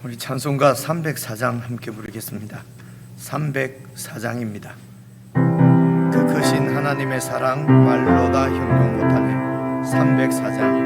우리 찬송가 304장 함께 부르겠습니다. 304장입니다. 그 크신 하나님의 사랑 말로 다 형용 못하네. 304장.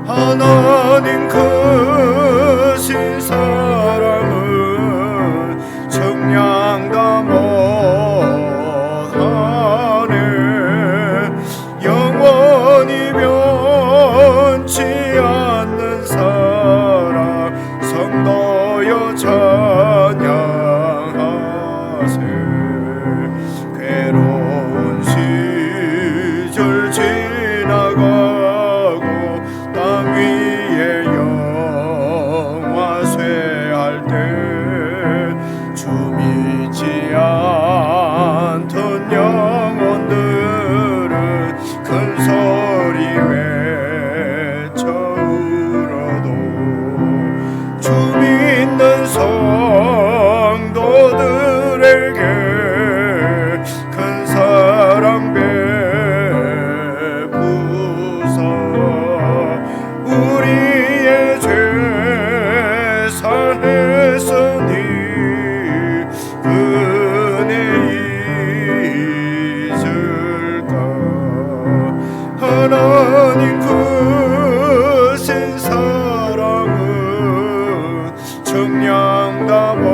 하나님 크신 사랑은 청량다 못하네. 영원히 변치 않는 사랑 성도여 찬양하세. 괴로운 시절 지나가고 땅 위에 영화 쇠할 때 주 믿지 않던 영혼들은 큰 소리 외쳐 울어도 주 믿는 성도들에게 큰 사랑 우리의 죄 사했으니 그 은혜 잊을까. 하나님 크신 사랑은 청량다 못하네.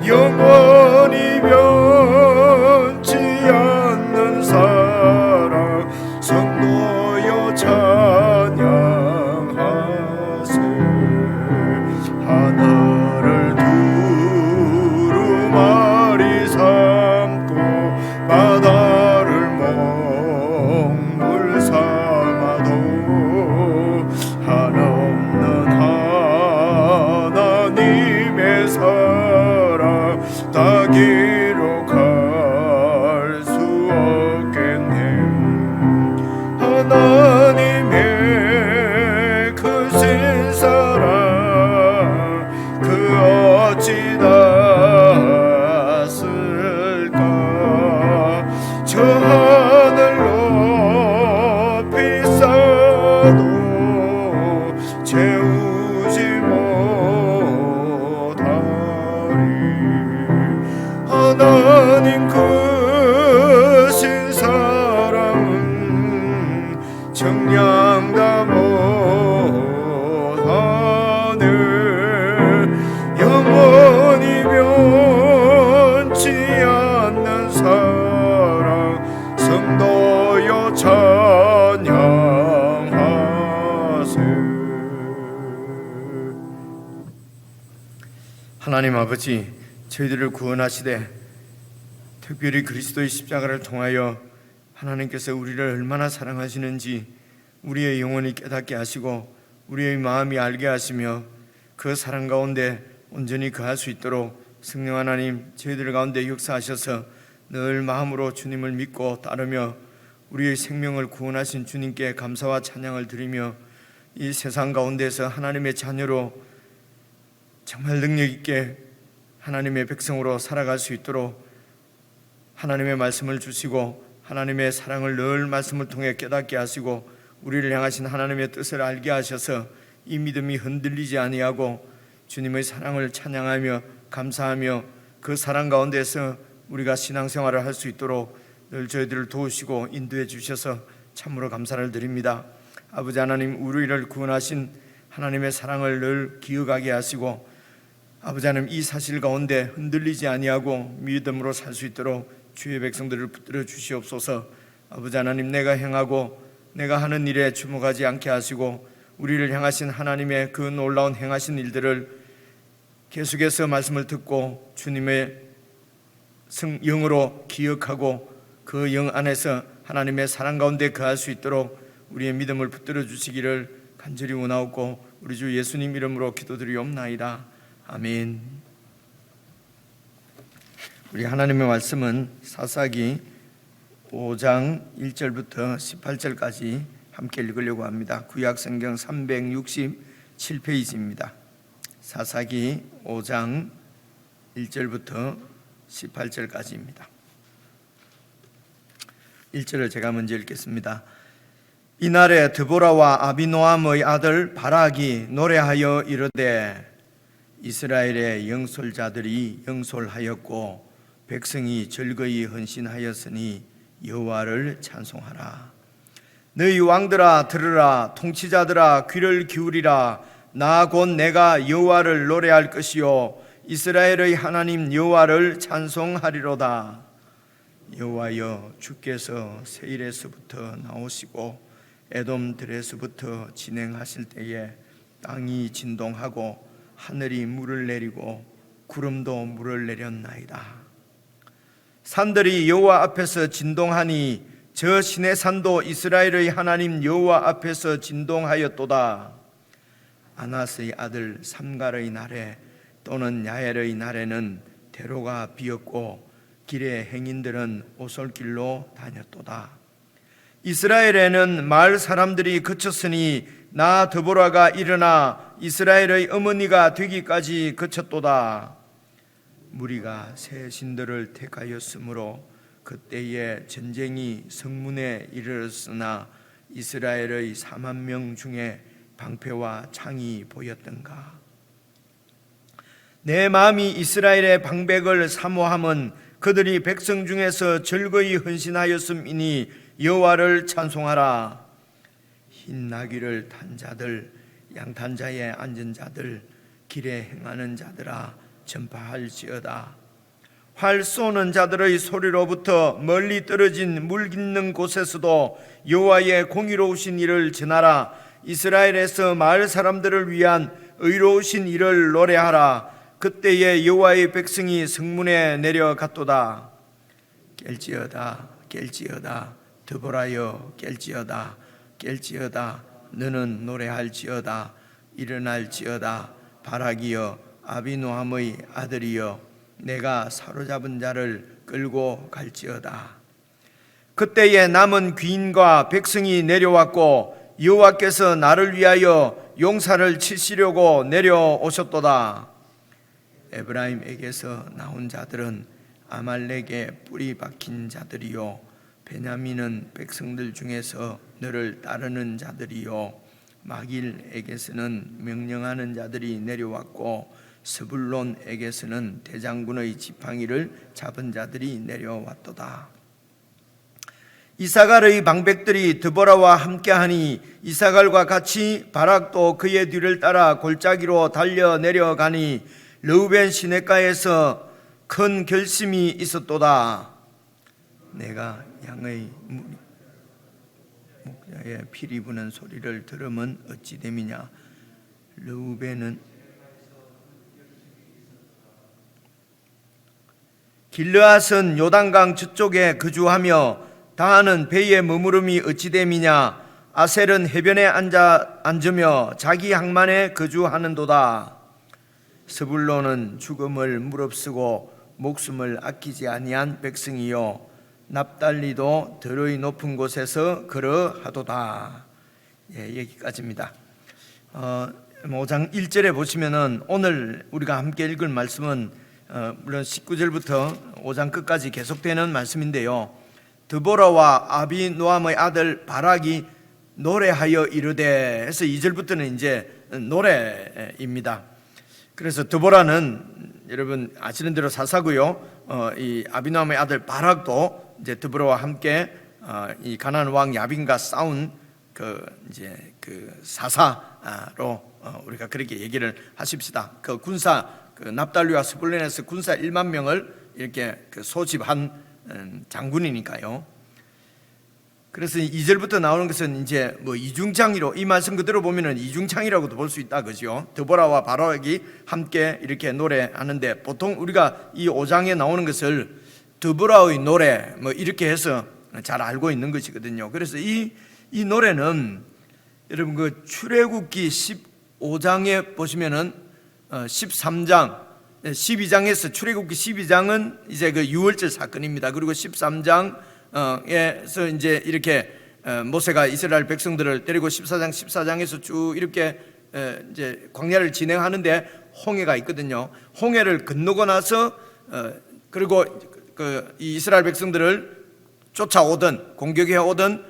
영원히 변치 않는 사랑 성도여 찬양하세. 하늘을 두루마리 삼고 바다를 먹물 삼아도 한없는 하나님의 사랑 다 기록할 수 없겠네. 하나님의 크신 사랑 그 어찌 닿았을까. 저 하늘 높이 쌓아도 채우지 못하리. 하나님 크신 사랑은 청량다 못하네. 영원히 변치 않는 사랑 성도여 찬양하세. 하나님 아버지, 저희들을 구원하시되 특별히 그리스도의 십자가를 통하여 하나님께서 우리를 얼마나 사랑하시는지 우리의 영혼이 깨닫게 하시고 우리의 마음이 알게 하시며 그 사랑 가운데 온전히 거할 수 있도록 성령 하나님 저희들 가운데 역사하셔서 늘 마음으로 주님을 믿고 따르며 우리의 생명을 구원하신 주님께 감사와 찬양을 드리며 이 세상 가운데서 하나님의 자녀로 정말 능력 있게 하나님의 백성으로 살아갈 수 있도록 하나님의 말씀을 주시고 하나님의 사랑을 늘 말씀을 통해 깨닫게 하시고 우리를 향하신 하나님의 뜻을 알게 하셔서 이 믿음이 흔들리지 아니하고 주님의 사랑을 찬양하며 감사하며 그 사랑 가운데서 우리가 신앙생활을 할 수 있도록 늘 저희들을 도우시고 인도해 주셔서 참으로 감사를 드립니다. 아버지 하나님, 우리를 구원하신 하나님의 사랑을 늘 기억하게 하시고 아버지 하나님, 이 사실 가운데 흔들리지 아니하고 믿음으로 살 수 있도록 주의 백성들을 붙들어 주시옵소서. 아버지 하나님, 내가 행하고 내가 하는 일에 주목하지 않게 하시고 우리를 향하신 하나님의 그 놀라운 행하신 일들을 계속해서 말씀을 듣고 주님의 영으로 기억하고 그 영 안에서 하나님의 사랑 가운데 거할 수 있도록 우리의 믿음을 붙들어 주시기를 간절히 원하옵고 우리 주 예수님 이름으로 기도드리옵나이다. 아멘. 우리 하나님의 말씀은 사사기 5장 1절부터 18절까지 함께 읽으려고 합니다. 구약성경 367페이지입니다. 사사기 5장 1절부터 18절까지입니다. 1절을 제가 먼저 읽겠습니다. 이날에 드보라와 아비노함의 아들 바락이 노래하여 이르되 이스라엘의 영솔자들이 영솔하였고 백성이 즐거이 헌신하였으니 여호와를 찬송하라. 너희 왕들아 들으라. 통치자들아 귀를 기울이라. 나 곧 내가 여호와를 노래할 것이요 이스라엘의 하나님 여호와를 찬송하리로다. 여호와여, 주께서 세일에서부터 나오시고 에돔들에서부터 진행하실 때에 땅이 진동하고 하늘이 물을 내리고 구름도 물을 내렸나이다. 산들이 여호와 앞에서 진동하니 저 시내산도 이스라엘의 하나님 여호와 앞에서 진동하였도다. 아낫의 아들 삼갈의 날에 또는 야엘의 날에는 대로가 비었고 길의 행인들은 오솔길로 다녔도다. 이스라엘에는 마을 사람들이 그쳤으니 나 드보라가 일어나 이스라엘의 어머니가 되기까지 그쳤도다. 무리가 새 신들을 택하였으므로 그때에 전쟁이 성문에 이르렀으나 이스라엘의 4만 명 중에 방패와 창이 보였던가. 내 마음이 이스라엘의 방백을 사모함은 그들이 백성 중에서 즐거이 헌신하였음이니 여호와를 찬송하라. 흰 나귀를 탄 자들, 양탄자에 앉은 자들, 길에 행하는 자들아 전파할지어다. 활 쏘는 자들의 소리로부터 멀리 떨어진 물 깃는 곳에서도 여호와의 공의로우신 일을 전하라. 이스라엘에서 마을 사람들을 위한 의로우신 일을 노래하라. 그때에 여호와의 백성이 성문에 내려갔도다. 깰지어다 깰지어다 드보라여 깰지어다 깰지어다 너는 노래할지어다. 일어날지어다. 바락이여 아비노함의 아들이여 내가 사로잡은 자를 끌고 갈지어다. 그때에 남은 귀인과 백성이 내려왔고 여호와께서 나를 위하여 용사를 치시려고 내려오셨도다. 에브라임에게서 나온 자들은 아말렉의 뿌리 박힌 자들이요 베냐민은 백성들 중에서 너를 따르는 자들이요 마길에게서는 명령하는 자들이 내려왔고 스불론에게서는 대장군의 지팡이를 잡은 자들이 내려왔도다. 이사갈의 방백들이 드보라와 함께하니 이사갈과 같이 바락도 그의 뒤를 따라 골짜기로 달려 내려가니 르우벤 시냇가에서 큰 결심이 있었도다. 내가 양의 목자의 피리 부는 소리를 들으면 어찌 됨이냐. 르우벤은 길르앗은 요단강 저쪽에 거주하며 다하는 배의 머무름이 어찌 됨이냐. 아셀은 해변에 앉으며 자기 항만에 거주하는도다. 스불론은 죽음을 무릅쓰고 목숨을 아끼지 아니한 백성이요 납달리도 들의 높은 곳에서 걸어하도다. 여기까지입니다. 5장 1절에 보시면은 오늘 우리가 함께 읽을 말씀은 물론 19절부터 5장 끝까지 계속되는 말씀인데요. 드보라와 아비노함의 아들 바락이 노래하여 이르되 해서 2절부터는 이제 노래입니다. 그래서 드보라는 여러분 아시는 대로 사사고요. 이 아비노함의 아들 바락도 이제 드보라와 함께 이 가나안 왕 야빈과 싸운 그 사사로 우리가 그렇게 얘기를 하십시다. 그 군사 그 납달리와 스불론에서 군사 1만 명을 이렇게 그 소집한 장군이니까요. 그래서 2절부터 나오는 것은 이제 뭐 이중창이로, 이 말씀 그대로 보면은 이중창이라고도 볼 수 있다, 그죠? 드보라와 바락이 함께 이렇게 노래하는데, 보통 우리가 이 5장에 나오는 것을 드보라의 노래 뭐 이렇게 해서 잘 알고 있는 것이거든요. 그래서 이 노래는 여러분 그 출애굽기 15장에 보시면은 13장 12장에서 출애굽기 12장은 이제 그 유월절 사건입니다. 그리고 13장에서 이제 이렇게 모세가 이스라엘 백성들을 데리고 14장에서 쭉 이렇게 이제 광야를 진행하는데 홍해가 있거든요. 홍해를 건너고 나서 그리고 그 이스라엘 백성들을 쫓아오던 공격해 오던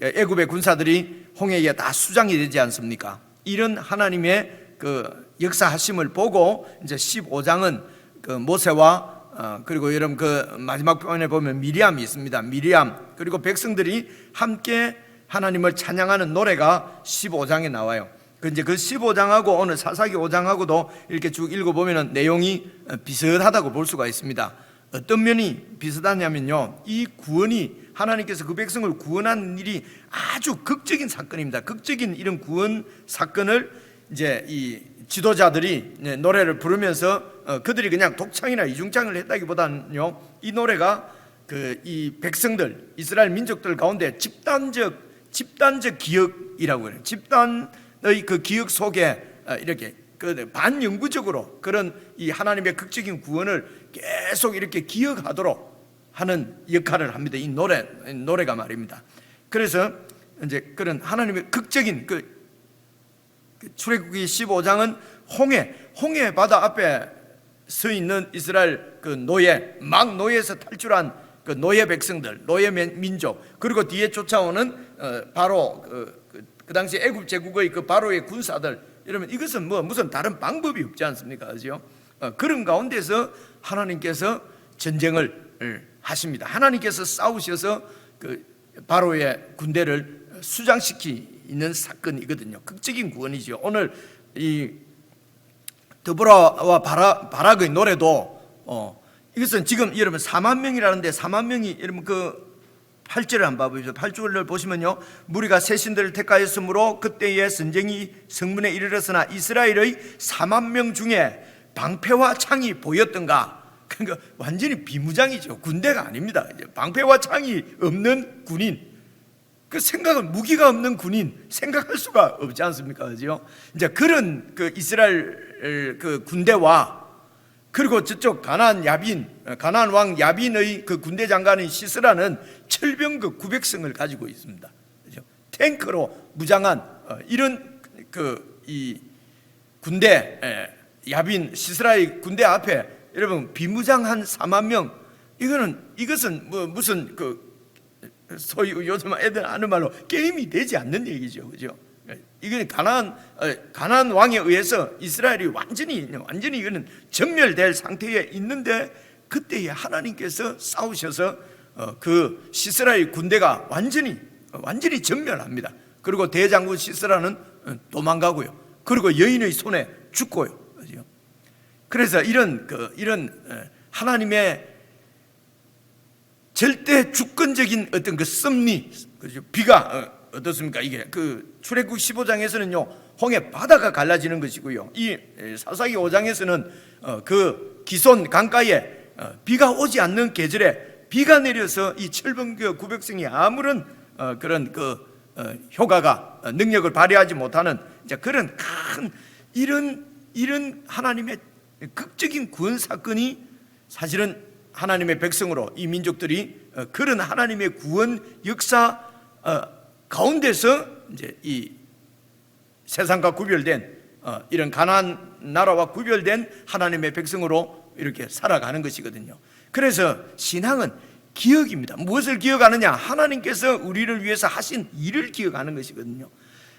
애굽의 군사들이 홍해에 다 수장이 되지 않습니까? 이런 하나님의 그 역사하심을 보고 이제 15장은 그 모세와 그리고 여러분 그 마지막 편에 보면 미리암이 있습니다. 미리암 그리고 백성들이 함께 하나님을 찬양하는 노래가 15장에 나와요. 그 이제 그 15장하고 오늘 사사기 5장하고도 이렇게 쭉 읽어보면 내용이 비슷하다고 볼 수가 있습니다. 어떤 면이 비슷하냐면요, 이 구원이 하나님께서 그 백성을 구원하는 일이 아주 극적인 사건입니다. 극적인 이런 구원 사건을 이제 이 지도자들이 노래를 부르면서 그들이 그냥 독창이나 이중창을 했다기보다는요, 이 노래가 그 이 백성들 이스라엘 민족들 가운데 집단적 기억이라고 해요. 집단의 그 기억 속에 이렇게 그 반영구적으로 그런 이 하나님의 극적인 구원을 계속 이렇게 기억하도록 하는 역할을 합니다. 이 노래가 말입니다. 그래서 이제 그런 하나님의 극적인 그 출애굽기 15장은 홍해 바다 앞에 서 있는 이스라엘 그 노예에서 탈출한 그 노예 백성들, 노예 민족, 그리고 뒤에 쫓아오는 바로 그 당시 애굽 제국의 그 바로의 군사들. 여러분 이것은 뭐 무슨 다른 방법이 없지 않습니까? 그죠? 그런 가운데서 하나님께서 전쟁을 하십니다. 하나님께서 싸우셔서 그 바로의 군대를 수장시키는 사건이거든요. 극적인 구원이죠. 오늘 이 드보라와 바락의 노래도 이것은 지금 여러분 4만 명이라는데 4만 명이 여러분 그 8절을 한번 봐보십시오. 8절을 보시면요, 무리가 새 신들을 택하였으므로 그때에 전쟁이 성문에 이르렀으나 이스라엘의 4만 명 중에 방패와 창이 보였던가? 그러니까 완전히 비무장이죠. 군대가 아닙니다. 방패와 창이 없는 군인, 그 생각은 무기가 없는 군인, 생각할 수가 없지 않습니까? 그죠? 이제 그런 그 이스라엘 그 군대와 그리고 저쪽 가나안 왕 야빈의 그 군대 장관인 시스라는 철병거 900성을 가지고 있습니다. 그죠? 탱크로 무장한 이런 그 이 군대, 야빈 시스라의 군대 앞에 여러분 비무장한 4만 명, 이것은 뭐 무슨 그 소위 요즘 애들 하는 말로 게임이 되지 않는 얘기죠, 그죠? 이건 가나안 왕에 의해서 이스라엘이 완전히 이거는 전멸될 상태에 있는데, 그때에 하나님께서 싸우셔서 그 시스라의 군대가 완전히 전멸합니다. 그리고 대장군 시스라는 도망가고요. 그리고 여인의 손에 죽고요. 그죠? 그래서 이런 하나님의 절대 주권적인 어떤 그 섭리, 그죠? 비가 어떻습니까? 이게 그 출애굽 15장에서는요 홍해 바다가 갈라지는 것이고요, 이 사사기 5장에서는 그 기손 강가에 비가 오지 않는 계절에 비가 내려서 이 철병거 900성이 아무런 그런 그 효과가 능력을 발휘하지 못하는 이제 그런 큰 이런 하나님의 극적인 구원 사건이 사실은 하나님의 백성으로 이 민족들이 그런 하나님의 구원 역사 가운데서 이제 이 세상과 구별된 이런 가나안 나라와 구별된 하나님의 백성으로 이렇게 살아가는 것이거든요. 그래서 신앙은 기억입니다. 무엇을 기억하느냐? 하나님께서 우리를 위해서 하신 일을 기억하는 것이거든요.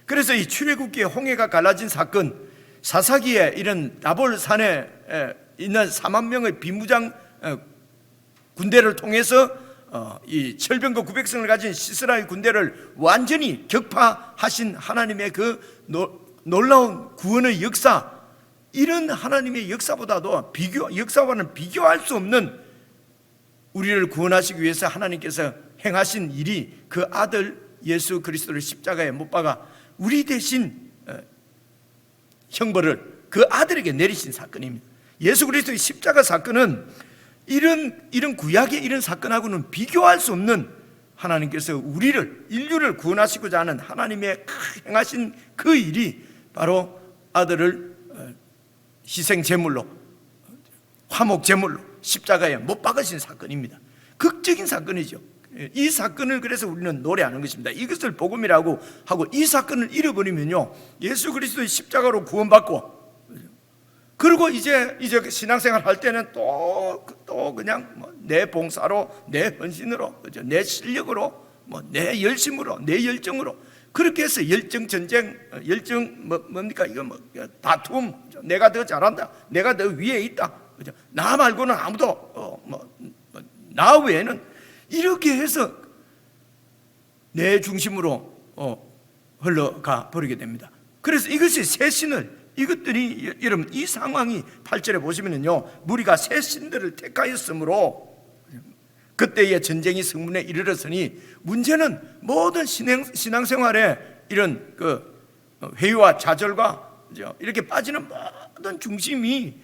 그래서 이 출애굽기에 홍해가 갈라진 사건, 사사기에 이런 나볼산에 있는 4만 명의 비무장 군대를 통해서 이 철병거 900성을 가진 시스라의 군대를 완전히 격파하신 하나님의 그 놀라운 구원의 역사, 이런 하나님의 역사보다도 역사와는 비교할 수 없는 우리를 구원하시기 위해서 하나님께서 행하신 일이 그 아들 예수 그리스도를 십자가에 못 박아 우리 대신 형벌을 그 아들에게 내리신 사건입니다. 예수 그리스도의 십자가 사건은 이런 구약의 이런 사건하고는 비교할 수 없는 하나님께서 인류를 구원하시고자 하는 하나님의 행하신 그 일이 바로 아들을 희생 제물로, 화목 제물로 십자가에 못 박으신 사건입니다. 극적인 사건이죠. 이 사건을 그래서 우리는 노래하는 것입니다. 이것을 복음이라고 하고, 이 사건을 잃어버리면요, 예수 그리스도의 십자가로 구원받고, 그리고 이제 신앙생활 할 때는 또 그냥 내 봉사로, 내 헌신으로, 내 실력으로, 내 열심으로, 내 열정으로, 그렇게 해서 열정 전쟁, 뭡니까 이거 다툼, 내가 더 잘한다, 내가 더 위에 있다, 나 말고는 아무도 나 외에는, 이렇게 해서 내 중심으로 흘러가 버리게 됩니다. 그래서 이것이 이것들이 여러분, 이 상황이 8절에 보시면은요, 무리가 새 신들을 택하였으므로 그때의 전쟁이 성문에 이르렀으니, 문제는 모든 신앙생활에 이런 회의와 좌절과 이렇게 빠지는 모든 중심이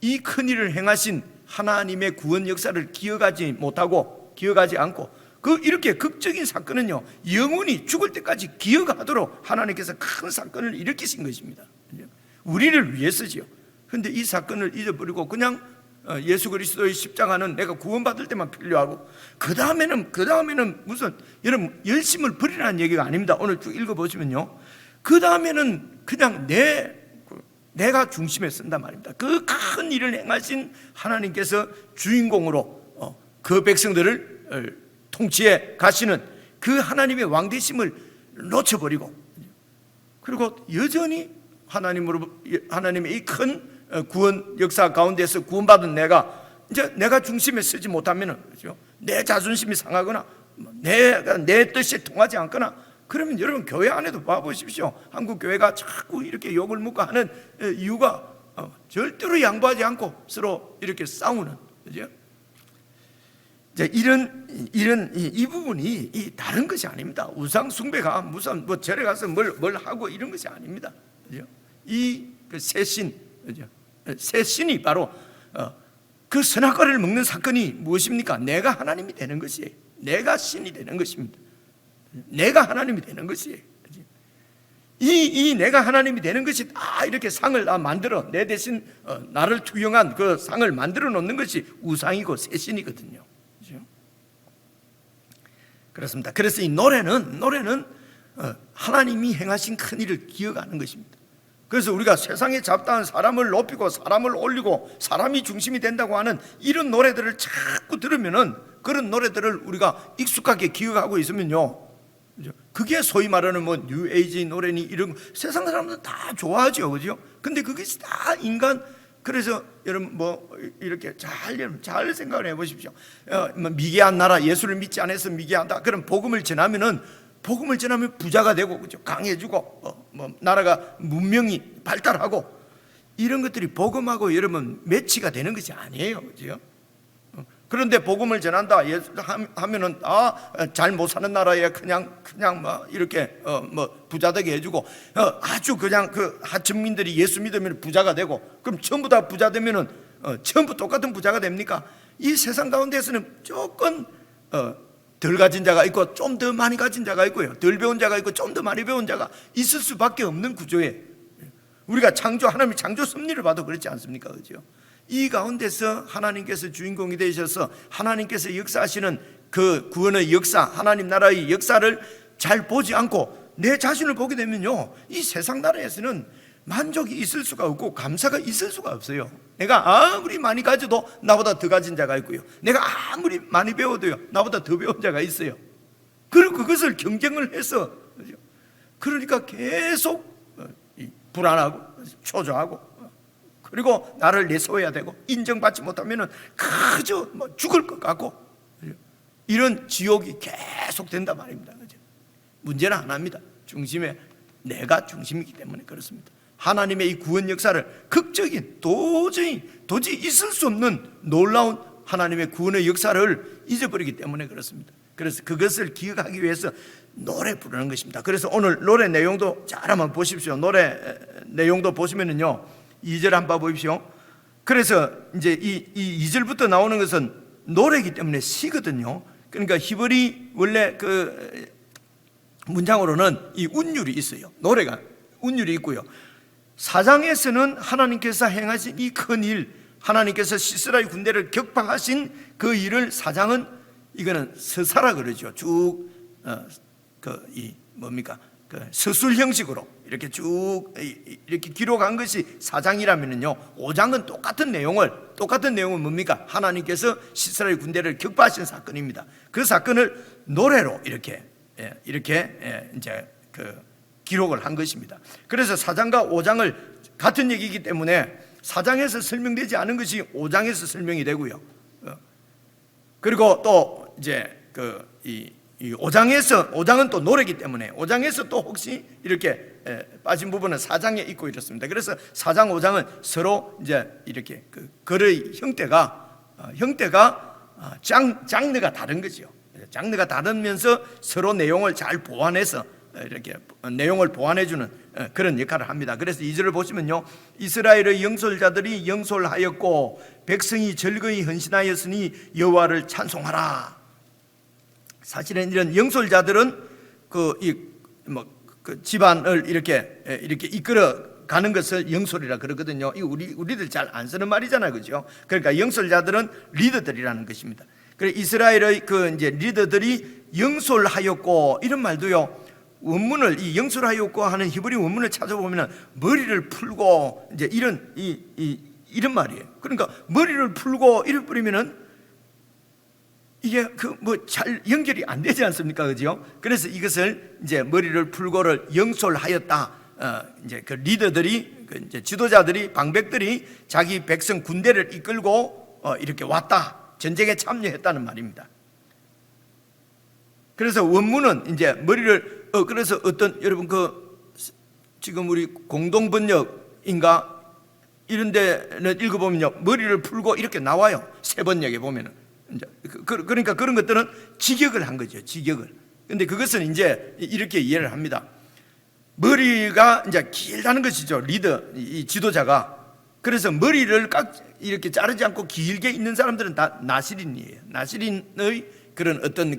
이 큰 일을 행하신 하나님의 구원 역사를 기억하지 않고, 이렇게 극적인 사건은요, 영원히 죽을 때까지 기억하도록 하나님께서 큰 사건을 일으키신 것입니다. 우리를 위해서지요. 그런데 이 사건을 잊어버리고 그냥 예수 그리스도의 십자가는 내가 구원받을 때만 필요하고, 그 다음에는 무슨, 여러분, 열심을 버리라는 얘기가 아닙니다. 오늘 쭉 읽어보시면요, 그 다음에는 그냥 내가 중심에 쓴단 말입니다. 그 큰 일을 행하신 하나님께서 주인공으로 그 백성들을 통치해 가시는 그 하나님의 왕되심을 놓쳐버리고, 그리고 여전히 하나님의 이 큰 구원 역사 가운데서 구원받은 내가 중심에 쓰지 못하면은, 내 자존심이 상하거나 내 뜻이 통하지 않거나, 그러면 여러분, 교회 안에도 봐보십시오. 한국 교회가 자꾸 이렇게 욕을 먹고 하는 이유가 절대로 양보하지 않고 서로 이렇게 싸우는, 그죠? 이 부분이 다른 것이 아닙니다. 우상 숭배가 무슨 절에 가서 뭘 하고 이런 것이 아닙니다. 그죠? 새 신이 바로 그 선악과를 먹는 사건이 무엇입니까? 내가 하나님이 되는 것이에요. 내가 신이 되는 것입니다. 내가 하나님이 되는 것이에요. 이 내가 하나님이 되는 것이 다 이렇게 상을 만들어, 내 대신 나를 투영한 그 상을 만들어 놓는 것이 우상이고 새 신이거든요. 그렇습니다. 그래서 이 노래는 하나님이 행하신 큰 일을 기억하는 것입니다. 그래서 우리가 세상에 잡다한 사람을 높이고 사람을 올리고 사람이 중심이 된다고 하는 이런 노래들을 자꾸 들으면은, 그런 노래들을 우리가 익숙하게 기억하고 있으면요, 그게 소위 말하는 뉴에이지 노래니 이런 세상 사람들은 다 좋아하죠, 그죠? 근데 그것이 다 인간. 그래서 여러분 이렇게 잘 생각을 해보십시오. 미개한 나라, 예수를 믿지 않아서 미개하다. 그럼 복음을 전하면 부자가 되고, 그죠? 강해지고 나라가 문명이 발달하고, 이런 것들이 복음하고 여러분 매치가 되는 것이 아니에요, 그죠? 그런데 복음을 전한다 하면은 잘 못 사는 나라에 그냥 이렇게 부자되게 해주고, 아주 그냥 그 하층민들이 예수 믿으면 부자가 되고, 그럼 전부 다 부자 되면은 전부 똑같은 부자가 됩니까? 이 세상 가운데서는 조금 덜 가진 자가 있고 좀 더 많이 가진 자가 있고요, 덜 배운 자가 있고 좀 더 많이 배운 자가 있을 수밖에 없는 구조에, 우리가 하나님의 창조 섭리를 봐도 그렇지 않습니까? 그죠? 이 가운데서 하나님께서 주인공이 되셔서 하나님께서 역사하시는 그 구원의 역사, 하나님 나라의 역사를 잘 보지 않고 내 자신을 보게 되면요, 이 세상 나라에서는 만족이 있을 수가 없고 감사가 있을 수가 없어요. 내가 아무리 많이 가져도 나보다 더 가진 자가 있고요, 내가 아무리 많이 배워도요, 나보다 더 배운 자가 있어요. 그리고 그것을 경쟁을 해서, 그러니까 계속 불안하고 초조하고, 그리고 나를 내세워야 되고, 인정받지 못하면 그저 죽을 것 같고, 이런 지옥이 계속 된단 말입니다. 문제는 하나입니다. 내가 중심이기 때문에 그렇습니다. 하나님의 이 구원 역사를 극적인 도저히 있을 수 없는 놀라운 하나님의 구원의 역사를 잊어버리기 때문에 그렇습니다. 그래서 그것을 기억하기 위해서 노래 부르는 것입니다. 그래서 오늘 노래 내용도 잘 한번 보십시오. 노래 내용도 보시면은요 2절 한번 보십시오. 그래서 이제 이 2절부터 나오는 것은 노래이기 때문에 시거든요. 그러니까 히브리 원래 그 문장으로는 이 운율이 있어요. 노래가 운율이 있고요. 4장에서는 하나님께서 행하신 이 큰 일, 하나님께서 시스라의 군대를 격파하신 그 일을 4장은 이거는 서사라 그러죠. 쭉 서술 형식으로 이렇게 쭉 이렇게 기록한 것이 4장이라면요 5장은 똑같은 내용은 뭡니까? 하나님께서 시스라의 군대를 격파하신 사건입니다. 그 사건을 노래로 이렇게 이제 기록을 한 것입니다. 그래서 4장과 5장을 같은 얘기이기 때문에 4장에서 설명되지 않은 것이 5장에서 설명이 되고요. 그리고 또 이제 이 5장은 또 노래이기 때문에 5장에서 또 혹시 이렇게 빠진 부분은 4장에 있고 이렇습니다. 그래서 4장, 5장은 서로 이제 이렇게 글의 형태가 장르가 다른 거죠. 장르가 다르면서 서로 내용을 잘 보완해서 이렇게 내용을 보완해주는 그런 역할을 합니다. 그래서 2절을 보시면요 이스라엘의 영솔자들이 영솔하였고 백성이 즐거이 헌신하였으니 여호와를 찬송하라. 사실은 이런 영솔자들은 그 집안을 이렇게 이끌어 가는 것을 영솔이라 그러거든요. 이거 우리들 잘 안 쓰는 말이잖아요, 그죠? 그러니까 영솔자들은 리더들이라는 것입니다. 그래 이스라엘의 이제 리더들이 영솔하였고 이런 말도요. 원문을 이 영솔하였고 하는 히브리 원문을 찾아보면 머리를 풀고 이제 이런 말이에요. 그러니까 머리를 풀고 이래 버리면은 이게 잘 연결이 안 되지 않습니까, 그죠? 그래서 이것을 이제 머리를 풀고를 영솔하였다. 이제 그 리더들이 이제 지도자들이 방백들이 자기 백성 군대를 이끌고 이렇게 왔다. 전쟁에 참여했다는 말입니다. 그래서 원문은 이제 머리를 그래서 여러분 지금 우리 공동번역인가 이런 데는 읽어보면요 머리를 풀고 이렇게 나와요. 세 번역에 보면은 이제 그러니까 그런 것들은 직역을 한 거죠. 직역을. 근데 그것은 이제 이렇게 이해를 합니다. 머리가 이제 길다는 것이죠. 리더 이 지도자가. 그래서 머리를 이렇게 자르지 않고 길게 있는 사람들은 다 나시린이에요. 나시린의 그런 어떤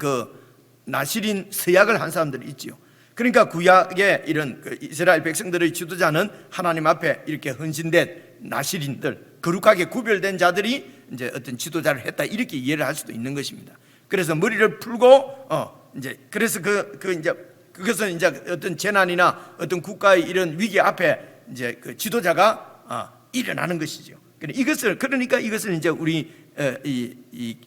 나시린 서약을 한 사람들이 있지요. 그러니까 구약의 이런 이스라엘 백성들의 지도자는 하나님 앞에 이렇게 헌신된 나시린들, 거룩하게 구별된 자들이 이제 어떤 지도자를 했다 이렇게 이해를 할 수도 있는 것입니다. 그래서 머리를 풀고 이제 그래서 이제 그것은 이제 어떤 재난이나 어떤 국가의 이런 위기 앞에 이제 그 지도자가 일어나는 것이죠. 그러니까 이것을 이제 우리 이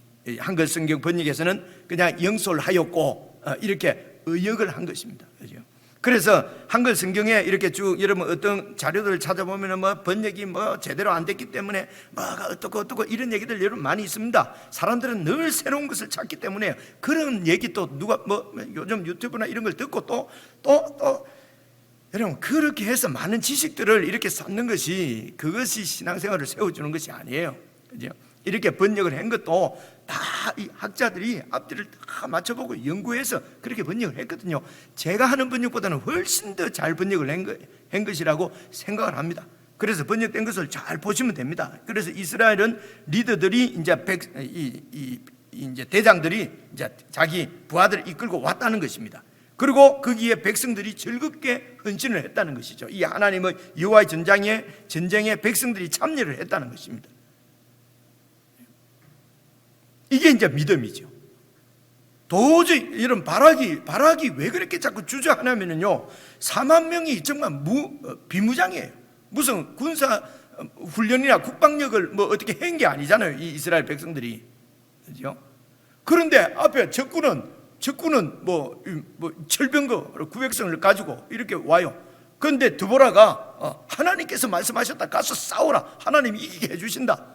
한글 성경 번역에서는 그냥 영솔하였고 이렇게 의역을 한 것입니다. 그죠? 그래서 한글 성경에 이렇게 쭉 여러분 어떤 자료들을 찾아보면 번역이 제대로 안 됐기 때문에 뭐가 어떻고 이런 얘기들 여러분 많이 있습니다. 사람들은 늘 새로운 것을 찾기 때문에 그런 얘기 또 누가 요즘 유튜브나 이런 걸 듣고 또 여러분 그렇게 해서 많은 지식들을 이렇게 쌓는 것이 그것이 신앙생활을 세워주는 것이 아니에요. 그죠? 이렇게 번역을 한 것도 다 이 학자들이 앞뒤를 다 맞춰보고 연구해서 그렇게 번역을 했거든요. 제가 하는 번역보다는 훨씬 더 잘 번역을 한 것이라고 생각을 합니다. 그래서 번역된 것을 잘 보시면 됩니다. 그래서 이스라엘은 리더들이 이제 대장들이 이제 자기 부하들을 이끌고 왔다는 것입니다. 그리고 거기에 백성들이 즐겁게 헌신을 했다는 것이죠. 이 하나님의 여호와의 전쟁에 백성들이 참여를 했다는 것입니다. 이게 이제 믿음이죠. 도저히 이런 바락이 왜 그렇게 자꾸 주저하냐면요 4만 명이 정말 비무장이에요. 무슨 군사 훈련이나 국방력을 어떻게 한 게 아니잖아요. 이 이스라엘 백성들이. 그죠? 그런데 앞에 적군은 철병거 900성을 가지고 이렇게 와요. 그런데 드보라가 하나님께서 말씀하셨다 가서 싸우라. 하나님이 이기게 해주신다.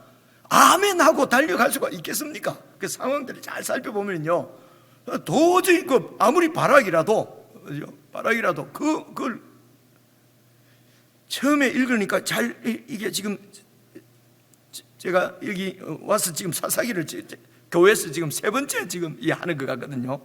아멘 하고 달려갈 수가 있겠습니까? 그 상황들을 잘 살펴보면요 도저히 아무리 바락이라도 그걸 처음에 읽으니까 잘 이게 지금 제가 여기 와서 지금 사사기를 교회에서 지금 3번째 지금 하는 것 같거든요.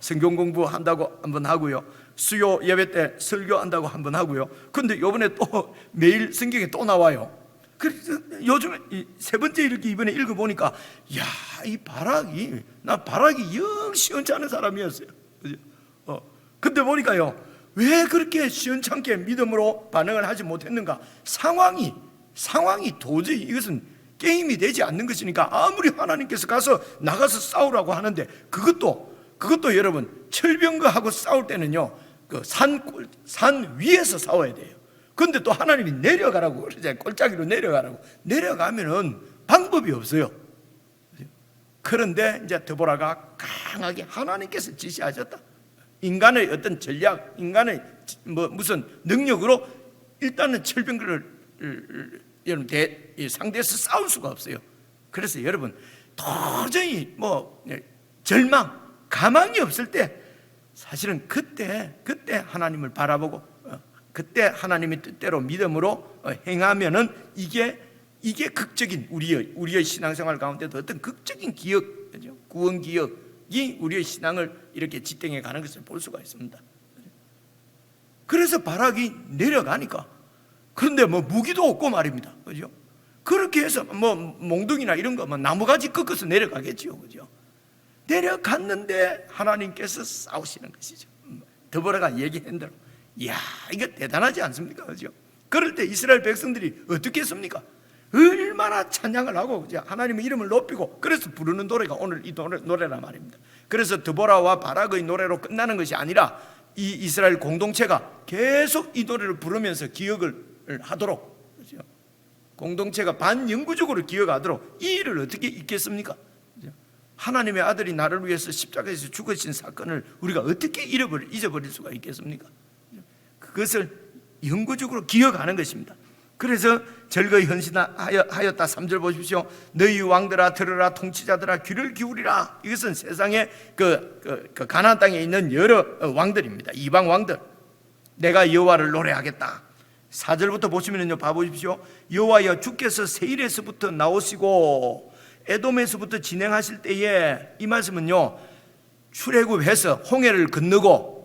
성경 공부한다고 한번 하고요, 수요 예배 때 설교한다고 한번 하고요. 그런데 이번에 또 매일 성경에 또 나와요. 그래서 요즘에 3번째 이렇게 이번에 읽어보니까 야, 이 바락이, 나 바락이 영 시원치 않은 사람이었어요. 그죠? 근데 보니까요, 왜 그렇게 시원찮게 믿음으로 반응을 하지 못했는가? 상황이 도저히 이것은 게임이 되지 않는 것이니까 아무리 하나님께서 나가서 싸우라고 하는데 그것도 여러분, 철병거하고 싸울 때는요, 그 산 위에서 싸워야 돼요. 근데 또 하나님이 내려가라고 그러잖아요. 골짜기로 내려가면은 방법이 없어요. 그런데 이제 드보라가 강하게 하나님께서 지시하셨다. 인간의 어떤 전략, 인간의 무슨 능력으로 일단은 철병거를 여러분 상대해서 싸울 수가 없어요. 그래서 여러분, 도저히 절망, 가망이 없을 때 사실은 그때 하나님을 바라보고 그때 하나님의 뜻대로 믿음으로 행하면은 이게 극적인 우리의 신앙생활 가운데도 어떤 극적인 기억, 구원 기억이 우리의 신앙을 이렇게 지탱해 가는 것을 볼 수가 있습니다. 그래서 바락이 내려가니까, 그런데 무기도 없고 말입니다. 그죠? 그렇게 해서 몽둥이나 이런 거 나무가지 꺾어서 내려가겠지요. 그죠? 내려갔는데 하나님께서 싸우시는 것이죠. 드보라가 얘기한 대로. 이야, 이거 대단하지 않습니까? 그죠? 그럴 때 이스라엘 백성들이 어떻게 했습니까? 얼마나 찬양을 하고 하나님의 이름을 높이고, 그래서 부르는 노래가 오늘 이 노래란 말입니다. 그래서 드보라와 바락의 노래로 끝나는 것이 아니라 이 이스라엘 공동체가 계속 이 노래를 부르면서 기억을 하도록, 그죠? 공동체가 반영구적으로 기억하도록 이 일을 어떻게 잊겠습니까? 그죠? 하나님의 아들이 나를 위해서 십자가에서 죽으신 사건을 우리가 어떻게 잊어버릴 수가 있겠습니까? 그것을 영구적으로 기억하는 것입니다. 그래서 절거히 헌신하였다. 3절 보십시오. 너희 왕들아 들으라, 통치자들아 귀를 기울이라. 이것은 세상에 그 가나안 땅에 있는 여러 왕들입니다. 이방 왕들. 내가 여호와를 노래하겠다. 4절부터 보시면요, 봐보십시오. 여호와여, 주께서 세일에서부터 나오시고 에돔에서부터 진행하실 때에, 이 말씀은요, 출애굽해서 홍해를 건너고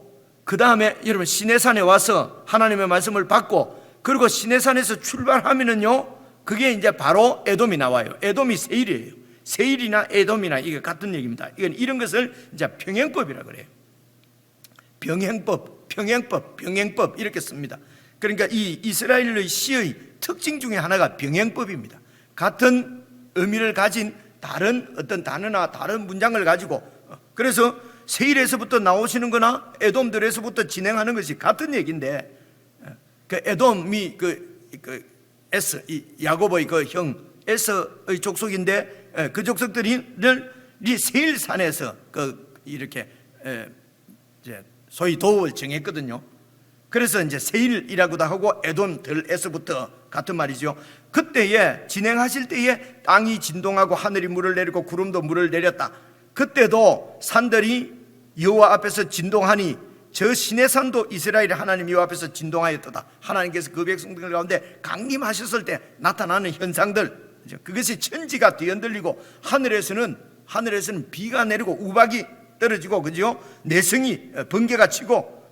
그 다음에 여러분 시내산에 와서 하나님의 말씀을 받고, 그리고 시내산에서 출발하면은요, 그게 이제 바로 에돔이 나와요. 에돔이 세일이에요. 세일이나 에돔이나 이게 같은 얘기입니다. 이런 것을 이제 병행법이라 그래요. 병행법 이렇게 씁니다. 그러니까 이 이스라엘의 시의 특징 중에 하나가 병행법입니다. 같은 의미를 가진 다른 어떤 단어나 다른 문장을 가지고, 그래서 세일에서부터 나오시는 거나 에돔들에서부터 진행하는 것이 같은 얘기인데, 그 에돔이 에스, 야곱의 그 형 에서의 족속인데, 그 족속들이 세일산에서 이렇게 이제 소위 도를 정했거든요. 그래서 이제 세일이라고도 하고 에돔들에서부터 같은 말이죠. 그때에 진행하실 때에 땅이 진동하고 하늘이 물을 내리고 구름도 물을 내렸다. 그때도 산들이 여호와 앞에서 진동하니 저 시내산도 이스라엘의 하나님 여호와 앞에서 진동하였도다. 하나님께서 그 백성들 가운데 강림하셨을 때 나타나는 현상들, 그것이 천지가 뒤흔들리고 하늘에서는 비가 내리고 우박이 떨어지고, 그죠? 내성이 번개가 치고,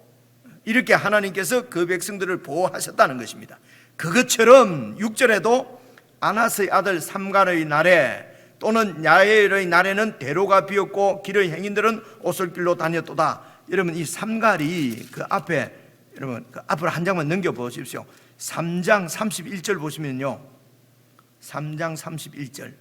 이렇게 하나님께서 그 백성들을 보호하셨다는 것입니다. 그것처럼 6절에도 아나스의 아들 삼갈의 날에 또는 야엘의 날에는 대로가 비었고 길의 행인들은 오솔길로 다녔도다. 여러분, 이 삼갈이 그 앞에, 여러분 그 앞으로 한 장만 넘겨 보십시오. 3장 31절 보시면요, 3장 31절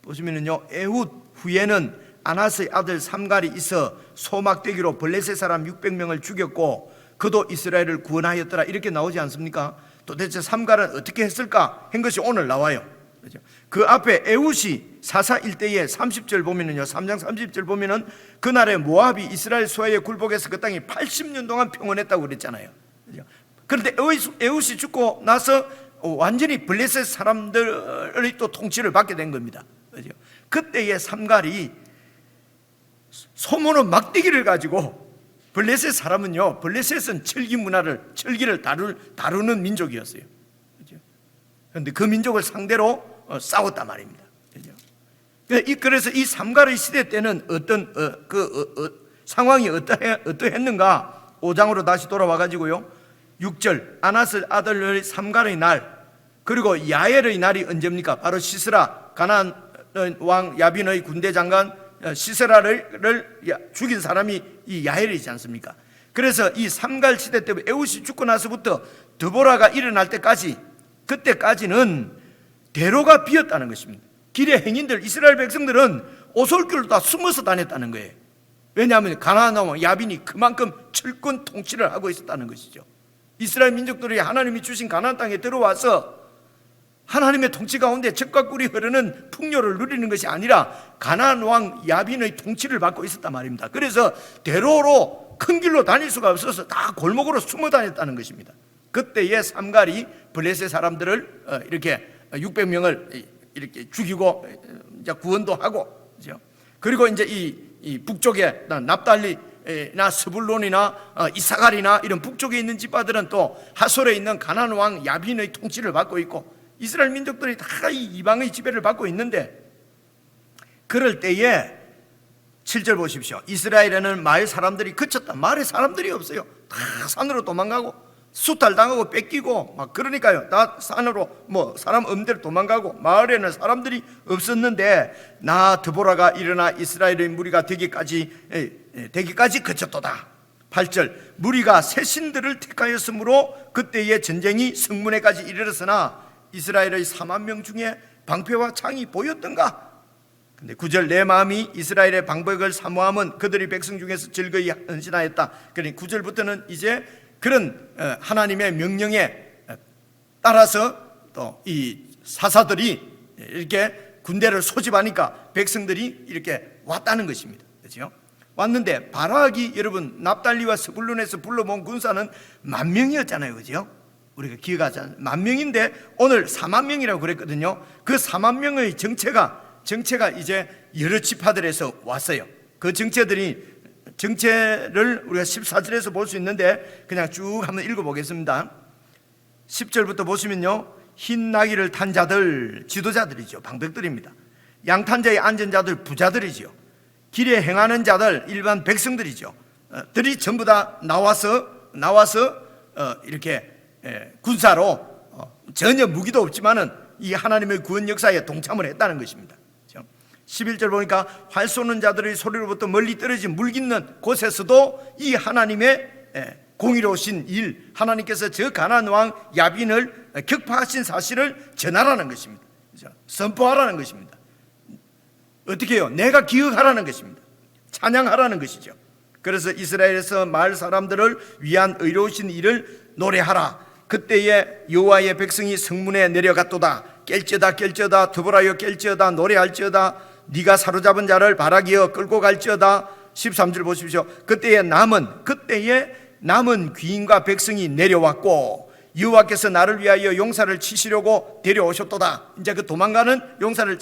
보시면은요, 에훗 후에는 아나스의 아들 삼갈이 있어 소막대기로 블레셋 사람 600명을 죽였고 그도 이스라엘을 구원하였더라. 이렇게 나오지 않습니까? 도대체 삼갈은 어떻게 했을까 한 것이 오늘 나와요. 그렇죠? 그 앞에 에훗이 사사 일대에 30절 보면은요, 3장 30절 보면은 그날에 모압이 이스라엘 수하에 굴복해서 그 땅이 80년 동안 평온했다고 그랬잖아요. 그렇죠? 그런데 에훗이 죽고 나서 완전히 블레셋 사람들의 또 통치를 받게 된 겁니다. 그렇죠? 그때의 삼갈이 소모는 막대기를 가지고 블레셋 사람은요, 블레셋은 철기를 다루는 민족이었어요. 그런데 그 민족을 상대로 싸웠단 말입니다. 그래서 이 삼갈의 시대 때는 어떤 상황이 어떠했는가? 5장으로 다시 돌아와 가지고요, 6절 아낫의 아들의 삼갈의 날, 그리고 야엘의 날이 언제입니까? 바로 시스라, 가나안 왕 야빈의 군대 장관 시스라를 죽인 사람이 이 야엘이지 않습니까? 그래서 이 삼갈 시대 때 에훗이 죽고 나서부터 드보라가 일어날 때까지, 그때까지는 대로가 비었다는 것입니다. 길의 행인들, 이스라엘 백성들은 오솔길로 다 숨어서 다녔다는 거예요. 왜냐하면 가나안 왕 야빈이 그만큼 철권 통치를 하고 있었다는 것이죠. 이스라엘 민족들이 하나님이 주신 가나안 땅에 들어와서 하나님의 통치 가운데 젖과 꿀이 흐르는 풍요를 누리는 것이 아니라 가나안 왕 야빈의 통치를 받고 있었단 말입니다. 그래서 대로로 큰 길로 다닐 수가 없어서 다 골목으로 숨어 다녔다는 것입니다. 그때의 삼갈이 블레셋 사람들을 이렇게 600명을 이렇게 죽이고 이제 구원도 하고, 그리고 이제 이 북쪽에 납달리나 스불론이나 이사갈이나 이런 북쪽에 있는 지파들은 또 하솔에 있는 가나안 왕 야빈의 통치를 받고 있고, 이스라엘 민족들이 다 이 이방의 지배를 받고 있는데, 그럴 때에 7절 보십시오. 이스라엘에는 마을 사람들이 그쳤다. 마을에 사람들이 없어요. 다 산으로 도망가고 수탈당하고 뺏기고 막, 그러니까요, 다 산으로 사람 없는 데로 도망가고, 마을에는 사람들이 없었는데 나 드보라가 일어나 이스라엘의 무리가 되기까지 그쳤도다. 8절 무리가 새 신들을 택하였으므로 그때의 전쟁이 성문에까지 이르렀으나 이스라엘의 4만 명 중에 방패와 창이 보였던가? 근데 9절 내 마음이 이스라엘의 방백을 사모함은 그들이 백성 중에서 즐거이 헌신하였다. 그러니 9절부터는 이제 그런 하나님의 명령에 따라서 또 이 사사들이 이렇게 군대를 소집하니까 백성들이 이렇게 왔다는 것입니다. 그렇죠? 왔는데 바락이, 여러분, 납달리와 스불론에서 불러모은 군사는 10,000명이었잖아요. 그죠? 우리가 기억하잖아요. 10,000명인데 오늘 4만 명이라고 그랬거든요. 그 4만 명의 정체가 이제 여러 지파들에서 왔어요. 그 정체를 우리가 14절에서 볼 수 있는데 그냥 쭉 한번 읽어보겠습니다. 10절부터 보시면요, 흰 나귀를 탄 자들 지도자들이죠. 방백들입니다. 양탄자에 앉은 자들 부자들이죠. 길에 행하는 자들 일반 백성들이죠. 들이 전부 다 나와서 이렇게 군사로 전혀 무기도 없지만은 이 하나님의 구원 역사에 동참을 했다는 것입니다. 11절 보니까 활 쏘는 자들의 소리로부터 멀리 떨어진 물깃는 곳에서도 이 하나님의 공의로우신 일, 하나님께서 저 가나안 왕 야빈을 격파하신 사실을 전하라는 것입니다. 선포하라는 것입니다. 어떻게 해요? 내가 기억하라는 것입니다. 찬양하라는 것이죠. 그래서 이스라엘에서 마을 사람들을 위한 의로우신 일을 노래하라. 그때에 여호와의 백성이 성문에 내려갔도다. 깰지어다 드보라여 깰지어다 노래할지어다. 네가 사로잡은 자를 바라기여 끌고 갈지어다. 13절 보십시오. 그때에 남은 귀인과 백성이 내려왔고 여호와께서 나를 위하여 용사를 치시려고 데려오셨도다. 이제 그 도망가는 용사를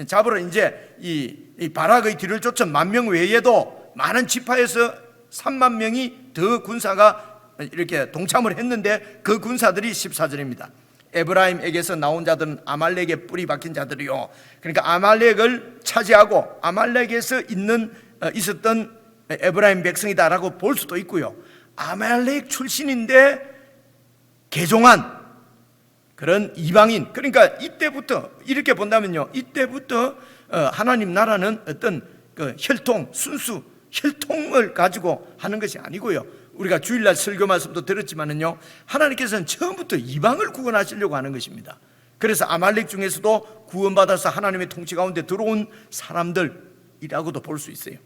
잡으러 이제 이 바락의 뒤를 쫓아 10,000명 외에도 많은 지파에서 3만 명이 더 군사가 이렇게 동참을 했는데, 그 군사들이 14절입니다. 에브라임에게서 나온 자들은 아말렉에 뿌리 박힌 자들이요. 그러니까 아말렉을 차지하고 아말렉에서 있었던 에브라임 백성이다라고 볼 수도 있고요. 아말렉 출신인데 개종한 그런 이방인, 그러니까 이때부터 이렇게 본다면요, 이때부터 하나님 나라는 어떤 그 혈통을 가지고 하는 것이 아니고요. 우리가 주일날 설교 말씀도 들었지만은요, 하나님께서는 처음부터 이방을 구원하시려고 하는 것입니다. 그래서 아말렉 중에서도 구원받아서 하나님의 통치 가운데 들어온 사람들이라고도 볼 수 있어요.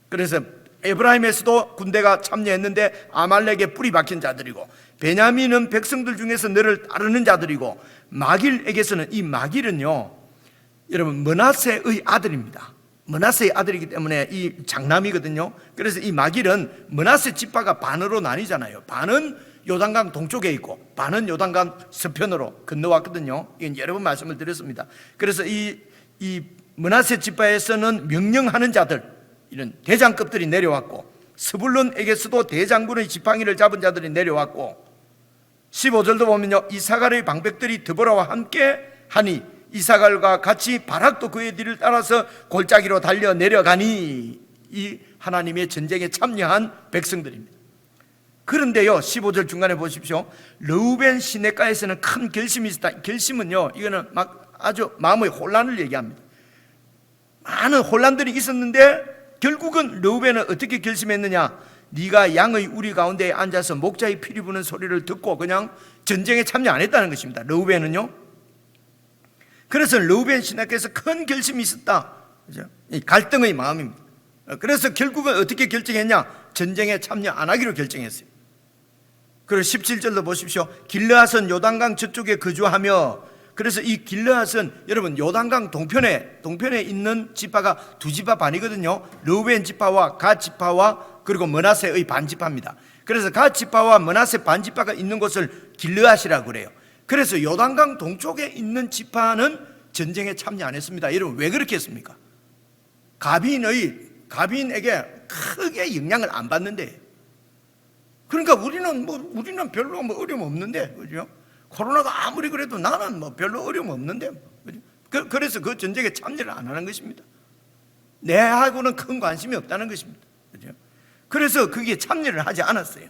그래서 에브라임에서도 군대가 참여했는데 아말렉에 뿌리 박힌 자들이고, 베냐민은 백성들 중에서 너를 따르는 자들이고, 마길에게서는, 이 마길은요, 여러분 므낫세의 아들입니다. 므낫세의 아들이기 때문에 이 장남이거든요. 그래서 이 마길은 므낫세 지파가 반으로 나뉘잖아요. 반은 요단강 동쪽에 있고 반은 요단강 서편으로 건너왔거든요. 이건 여러 번 말씀을 드렸습니다. 그래서 이 므낫세 지파에서는 명령하는 자들, 이런 대장급들이 내려왔고, 스불론에게서도 대장군의 지팡이를 잡은 자들이 내려왔고, 15절도 보면요, 이사갈의 방백들이 드보라와 함께 하니 이사갈과 같이 바락도 그의 뒤를 따라서 골짜기로 달려 내려가니, 이 하나님의 전쟁에 참여한 백성들입니다. 그런데요, 15절 중간에 보십시오. 르우벤 시내가에서는 큰 결심이 있었다. 결심은요, 이거는 막 아주 마음의 혼란을 얘기합니다. 많은 혼란들이 있었는데 결국은 르우벤은 어떻게 결심했느냐? 네가 양의 우리 가운데에 앉아서 목자의 피리 부는 소리를 듣고 그냥 전쟁에 참여 안 했다는 것입니다. 르우벤은요. 그래서 르우벤 시내가에서 큰 결심이 있었다. 그죠? 이 갈등의 마음입니다. 그래서 결국은 어떻게 결정했냐? 전쟁에 참여 안 하기로 결정했어요. 그리고 17절도 보십시오. 길르앗은 요단강 저쪽에 거주하며, 그래서 이 길르앗은 여러분 요단강 동편에 있는 지파가 두 지파 반이거든요. 르우벤 지파와 갓 지파와 그리고 므낫세의 반 지파입니다. 그래서 갓 지파와 므낫세 반 지파가 있는 곳을 길르앗이라고 그래요. 그래서 요단강 동쪽에 있는 지파는 전쟁에 참여 안 했습니다. 여러분 왜 그렇게 했습니까? 가빈에게 크게 영향을 안 받는데, 그러니까 우리는 별로 어려움 없는데, 그죠? 코로나가 아무리 그래도 나는 별로 어려움 없는데, 그죠? 그래서 그 전쟁에 참여를 안 하는 것입니다. 내하고는 큰 관심이 없다는 것입니다. 그죠? 그래서 그게 참여를 하지 않았어요.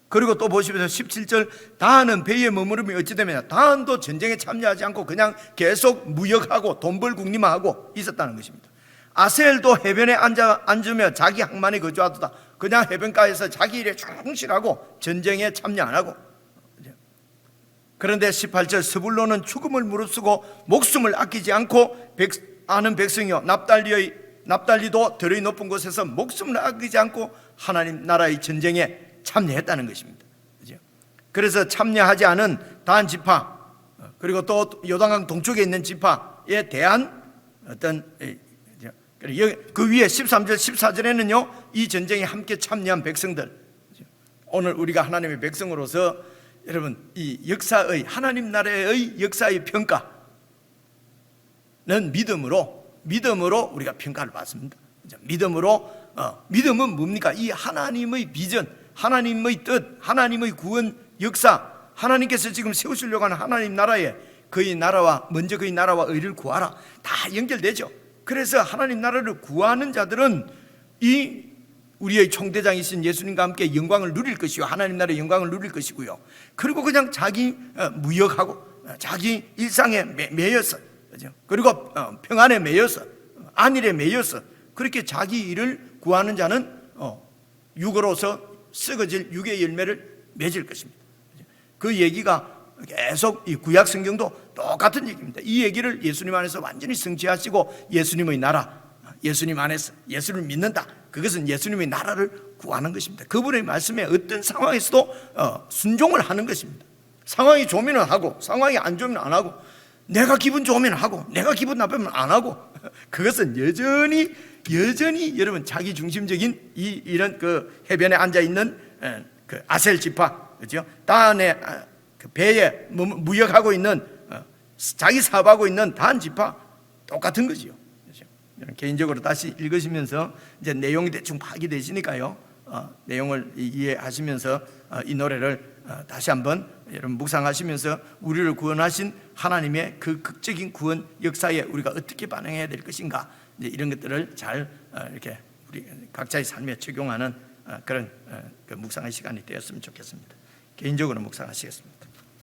그리고 또 보시면서 17절, 다한은 배에 머무름이 어찌 되면, 다한도 전쟁에 참여하지 않고 그냥 계속 무역하고 돈 벌 궁리만 하고 있었다는 것입니다. 아셀도 해변에 앉으며 자기 항만에 거주하도다. 그냥 해변가에서 자기 일에 충실하고 전쟁에 참여 안 하고. 그런데 18절, 스불론은 죽음을 무릅쓰고 목숨을 아끼지 않고 아는 백성이요 납달리도 들의 높은 곳에서 목숨을 아끼지 않고 하나님 나라의 전쟁에 참여했다는 것입니다. 그래서 참여하지 않은 단 지파, 그리고 또 요단강 동쪽에 있는 지파에 대한 어떤, 그 위에 13절 14절에는요 이 전쟁에 함께 참여한 백성들, 오늘 우리가 하나님의 백성으로서 여러분 이 역사의, 하나님 나라의 역사의 평가는 믿음으로 우리가 평가를 받습니다. 믿음은 뭡니까? 이 하나님의 비전, 하나님의 뜻, 하나님의 구원 역사, 하나님께서 지금 세우시려고 하는 하나님 나라에 먼저 그의 나라와 의를 구하라, 다 연결되죠. 그래서 하나님 나라를 구하는 자들은 이 우리의 총대장이신 예수님과 함께 영광을 누릴 것이요, 하나님 나라의 영광을 누릴 것이고요. 그리고 그냥 자기 무역하고 자기 일상에 매여서, 그리고 평안에 매여서, 안일에 매여서 그렇게 자기 일을 구하는 자는 육으로서 썩어질 육의 열매를 맺을 것입니다. 그 얘기가 계속 이 구약 성경도 똑같은 얘기입니다. 이 얘기를 예수님 안에서 완전히 성취하시고, 예수님의 나라, 예수님 안에서 예수를 믿는다, 그것은 예수님의 나라를 구하는 것입니다. 그분의 말씀에 어떤 상황에서도 순종을 하는 것입니다. 상황이 좋으면 하고, 상황이 안 좋으면 안 하고, 내가 기분 좋으면 하고, 내가 기분 나쁘면 안 하고, 그것은 여전히 여러분 자기 중심적인 이런 그 해변에 앉아 있는 그 아셀 지파, 그죠? 다한에 그 배에 무역하고 있는, 자기 사업하고 있는 단 지파 똑같은 거지요. 그렇죠? 개인적으로 다시 읽으시면서 이제 내용이 대충 파악이 되시니까요, 내용을 이해하시면서 이 노래를 다시 한번 여러분 묵상하시면서 우리를 구원하신 하나님의 그 극적인 구원 역사에 우리가 어떻게 반응해야 될 것인가, 이제 이런 것들을 잘 이렇게 우리 각자의 삶에 적용하는 그런 그 묵상의 시간이 되었으면 좋겠습니다. 개인적으로 묵상하시겠습니다.